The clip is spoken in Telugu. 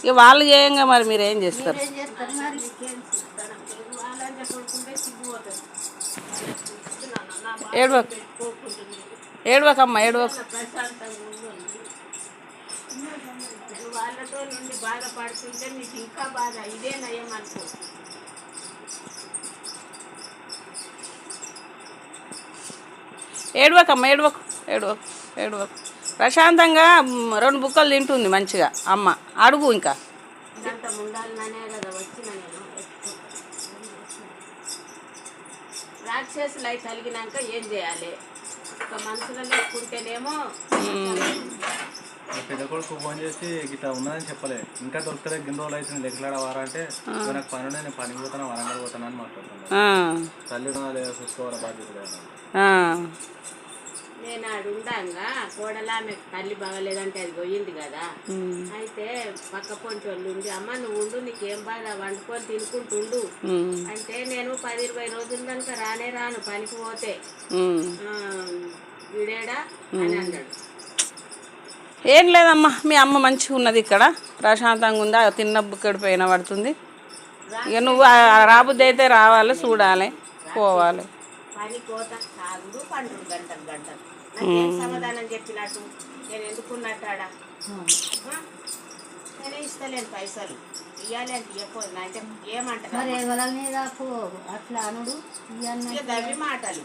ఇక వాళ్ళు చేయంగా మరి మీరు ఏం చేస్తారు? ఏడవకు ఏడవకమ్మా ఏడవకు. వాళ్ళతో నుండి బాధపడుతుంటే నీకు ఇంకా బాధ, ఇదే నయం అనుకో. ఏడవకమ్మా ఏడవకు ఏడవకు ఏడవకు. ప్రశాంతంగా 2 బుక్కలు తింటుంది మంచిగా అమ్మ. అడుగు ఇంకా. ఇదంతా ఉండాలనే కదా వచ్చిన నేను. రాక్షసులు అయి తలిగినాక ఏం చేయాలి? ఒక మనసులో లేకుంటేనేమో పెద్ద కొడుకు ఫోన్ చేసి ఇట్లా ఉన్నదని చెప్పలే, ఇంకా దొరుకుతలే, గిన్ని రోజులు అయితే నేను ఎక్కలాడవారా అంటే నాకు పని ఉండే, నేను పనికి పోతాను, వరంగల్ పోతాను అని మాట్లాడుతున్నాను. తల్లి లేదా చూసుకోవాలి బాధ్యత లేదా. నేను ఆడుండంగా కోడలామె తల్లి బాగలేదంటే అది పోయింది కదా. అయితే పక్క పొంటి వాళ్ళు ఉంది, అమ్మ నువ్వు ఉండు, నీకేం బాధ, వండుకొని తినుకుంటుండు అంటే నేను 10-20 రోజుల కనుక రానే రాను పనికి పోతే వీడేడా అని అన్నాడు. ఏం లేదమ్మా, మీ అమ్మ మంచిగా ఉన్నది ఇక్కడ, ప్రశాంతంగా ఉందా, తిన్న బుక్కడి పైన పడుతుంది. ఇక నువ్వు రాబుద్ది అయితే రావాలి, చూడాలి, పోవాలి. పని కోత తాగుడు పండుడు గంటలు గంటలు. నాకేం సమాధానం చెప్పినట్టు, నేను ఎందుకున్నట్టాడా? నేనే ఇస్తలేను పైసలు, ఇవ్వాలి అంటే ఇవ్వకపోదు అంటే ఏమంటారు? అట్లా అనుడు, గవి మాటలు.